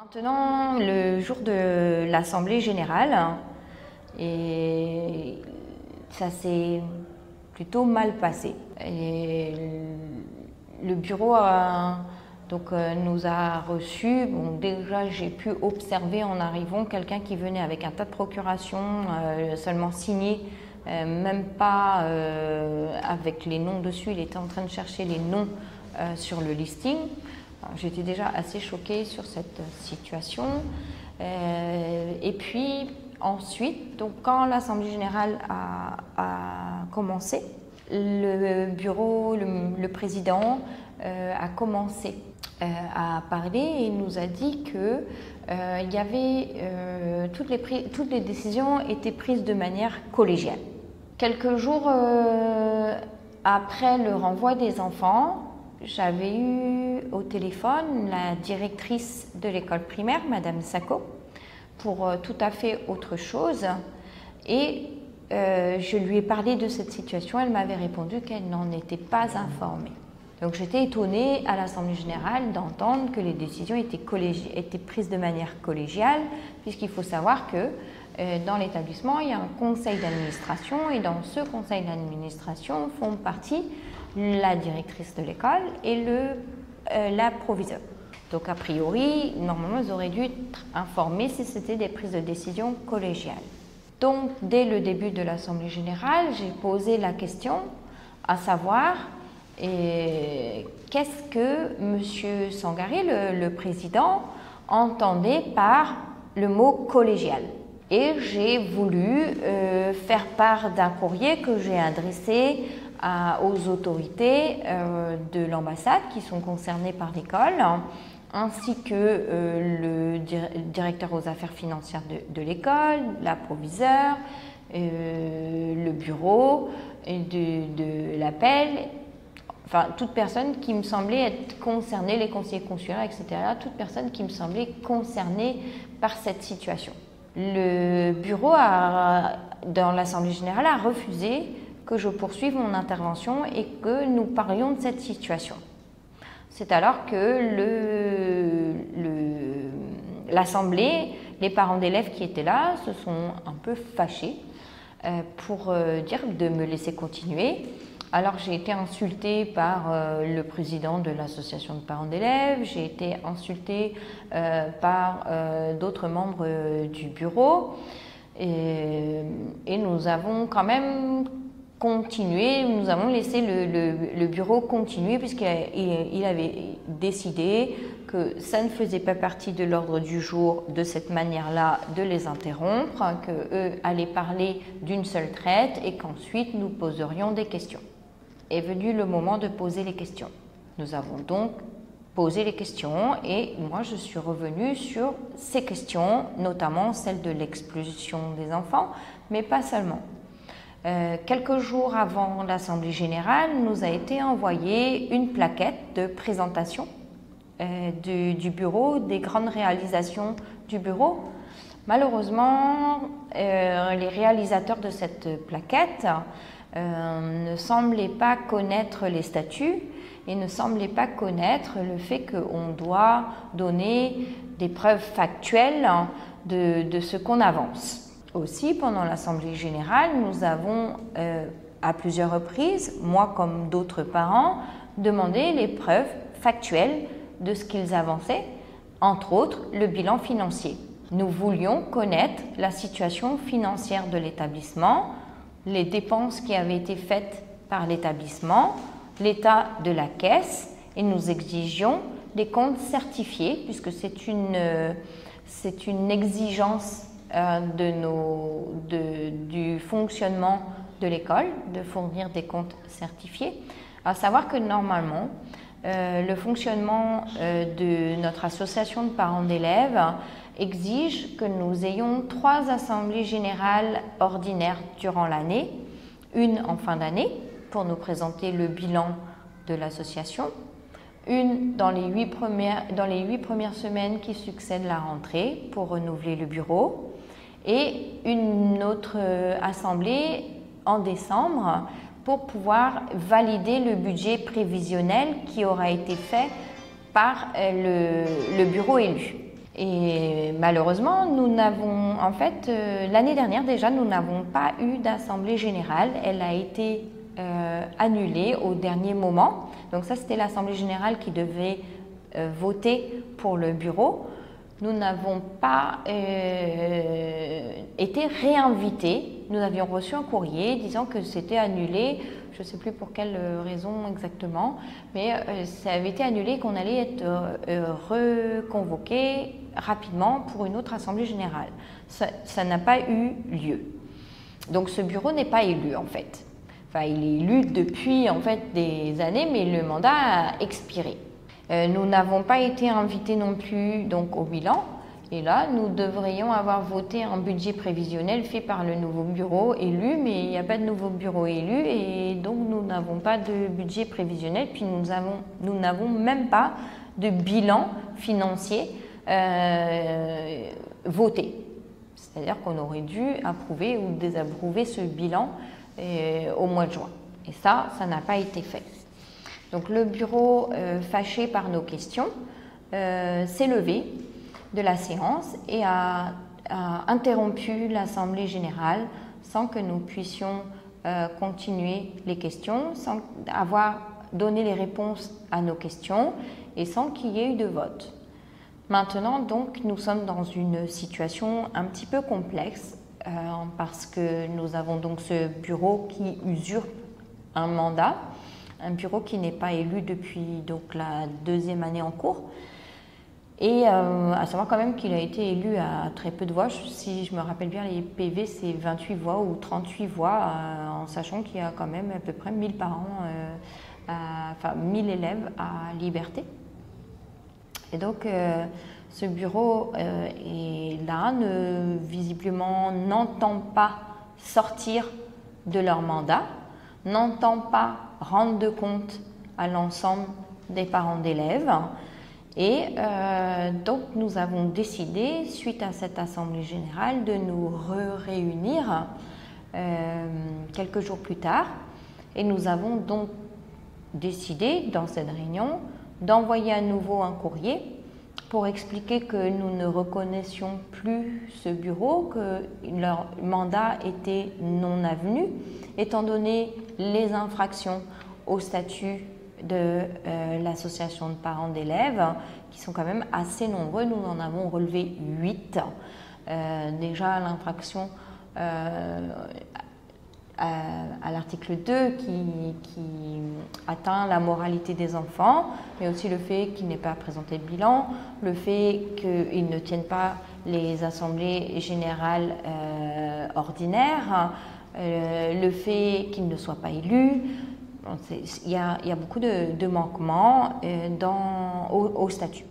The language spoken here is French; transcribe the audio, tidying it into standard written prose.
Maintenant, le jour de l'Assemblée générale, et ça s'est plutôt mal passé. Et le bureau nous a reçus. Bon, déjà, j'ai pu observer en arrivant quelqu'un qui venait avec un tas de procurations, seulement signé, même pas avec les noms dessus. Il était en train de chercher les noms sur le listing. J'étais déjà assez choquée sur cette situation. Et puis ensuite, donc, quand l'Assemblée générale a commencé, le bureau, le président a commencé à parler et il nous a dit que il y avait, toutes les décisions étaient prises de manière collégiale. Quelques jours après le renvoi des enfants, j'avais eu au téléphone la directrice de l'école primaire, Madame Sacco, pour tout à fait autre chose. Et je lui ai parlé de cette situation. Elle m'avait répondu qu'elle n'en était pas informée. Donc j'étais étonnée à l'Assemblée générale d'entendre que les décisions étaient prises de manière collégiale, puisqu'il faut savoir que dans l'établissement, il y a un conseil d'administration et dans ce conseil d'administration font partie la directrice de l'école et la proviseur. Donc a priori, normalement, ils auraient dû être informés si c'était des prises de décision collégiales. Donc dès le début de l'Assemblée générale, j'ai posé la question à savoir qu'est-ce que M. Sangaré, le président, entendait par le mot collégial. Et j'ai voulu faire part d'un courrier que j'ai adressé aux autorités de l'ambassade qui sont concernées par l'école, ainsi que le directeur aux affaires financières de l'école, la proviseure, le bureau de l'appel, enfin toute personne qui me semblait être concernée, les conseillers consulaires, etc., toute personne qui me semblait concernée par cette situation. Le bureau dans l'Assemblée générale a refusé que je poursuive mon intervention et que nous parlions de cette situation. C'est alors que l'Assemblée, les parents d'élèves qui étaient là se sont un peu fâchés pour dire de me laisser continuer. Alors j'ai été insultée par le président de l'association de parents d'élèves, j'ai été insultée par d'autres membres du bureau et nous avons quand même continué, nous avons laissé le bureau continuer puisqu'il avait décidé que ça ne faisait pas partie de l'ordre du jour de cette manière-là de les interrompre, qu'eux allaient parler d'une seule traite et qu'ensuite nous poserions des questions. Est venu le moment de poser les questions. Nous avons donc posé les questions et moi je suis revenue sur ces questions, notamment celle de l'expulsion des enfants, mais pas seulement. Quelques jours avant l'Assemblée générale, nous a été envoyée une plaquette de présentation du bureau, des grandes réalisations du bureau. Malheureusement, les réalisateurs de cette plaquette ne semblaient pas connaître les statuts et ne semblaient pas connaître le fait qu'on doit donner des preuves factuelles de ce qu'on avance. Aussi, pendant l'Assemblée générale, nous avons à plusieurs reprises, moi comme d'autres parents, demandé les preuves factuelles de ce qu'ils avançaient, entre autres le bilan financier. Nous voulions connaître la situation financière de l'établissement, les dépenses qui avaient été faites par l'établissement, l'état de la caisse et nous exigions des comptes certifiés puisque c'est une exigence du fonctionnement de l'école de fournir des comptes certifiés. À savoir que normalement, le fonctionnement de notre association de parents d'élèves exige que nous ayons 3 assemblées générales ordinaires durant l'année, une en fin d'année pour nous présenter le bilan de l'association, une dans les 8 premières semaines qui succèdent la rentrée pour renouveler le bureau et une autre assemblée en décembre pour pouvoir valider le budget prévisionnel qui aura été fait par le bureau élu. Et malheureusement, en fait, l'année dernière déjà, nous n'avons pas eu d'assemblée générale. Elle a été annulée au dernier moment. Donc ça, c'était l'assemblée générale qui devait voter pour le bureau. Nous n'avons pas été réinvités. Nous avions reçu un courrier disant que c'était annulé. Je ne sais plus pour quelle raison exactement, mais ça avait été annulé et qu'on allait être reconvoqué rapidement pour une autre assemblée générale. Ça n'a pas eu lieu. Donc ce bureau n'est pas élu en fait. Enfin, il est élu depuis en fait des années, mais le mandat a expiré. Nous n'avons pas été invités non plus donc, au bilan. Et là, nous devrions avoir voté un budget prévisionnel fait par le nouveau bureau élu, mais il n'y a pas de nouveau bureau élu et donc nous n'avons pas de budget prévisionnel, puis nous n'avons même pas de bilan financier voté. C'est-à-dire qu'on aurait dû approuver ou désapprouver ce bilan au mois de juin. Et ça n'a pas été fait. Donc le bureau, fâché par nos questions, s'est levé de la séance et a interrompu l'Assemblée générale sans que nous puissions continuer les questions, sans avoir donné les réponses à nos questions et sans qu'il y ait eu de vote. Maintenant, donc, nous sommes dans une situation un petit peu complexe parce que nous avons donc ce bureau qui usurpe un mandat, un bureau qui n'est pas élu depuis donc, la deuxième année en cours. Et à savoir quand même qu'il a été élu à très peu de voix. Si je me rappelle bien, les PV, c'est 28 voix ou 38 voix, en sachant qu'il y a quand même à peu près 1000 parents, enfin 1000 élèves à Liberté. Et donc, ce bureau est là, visiblement n'entend pas sortir de leur mandat, n'entend pas rendre de compte à l'ensemble des parents d'élèves. Et donc nous avons décidé, suite à cette assemblée générale, de nous réunir quelques jours plus tard. Et nous avons donc décidé, dans cette réunion, d'envoyer à nouveau un courrier pour expliquer que nous ne reconnaissions plus ce bureau, que leur mandat était non avenu, étant donné les infractions au statut de l'association de parents d'élèves, qui sont quand même assez nombreux. Nous en avons relevé 8. Déjà l'infraction à l'article 2 qui atteint la moralité des enfants, mais aussi le fait qu'ils n'aient pas présenté de bilan, le fait qu'ils ne tiennent pas les assemblées générales ordinaires, le fait qu'ils ne soient pas élus. Il y a beaucoup de manquements au statut.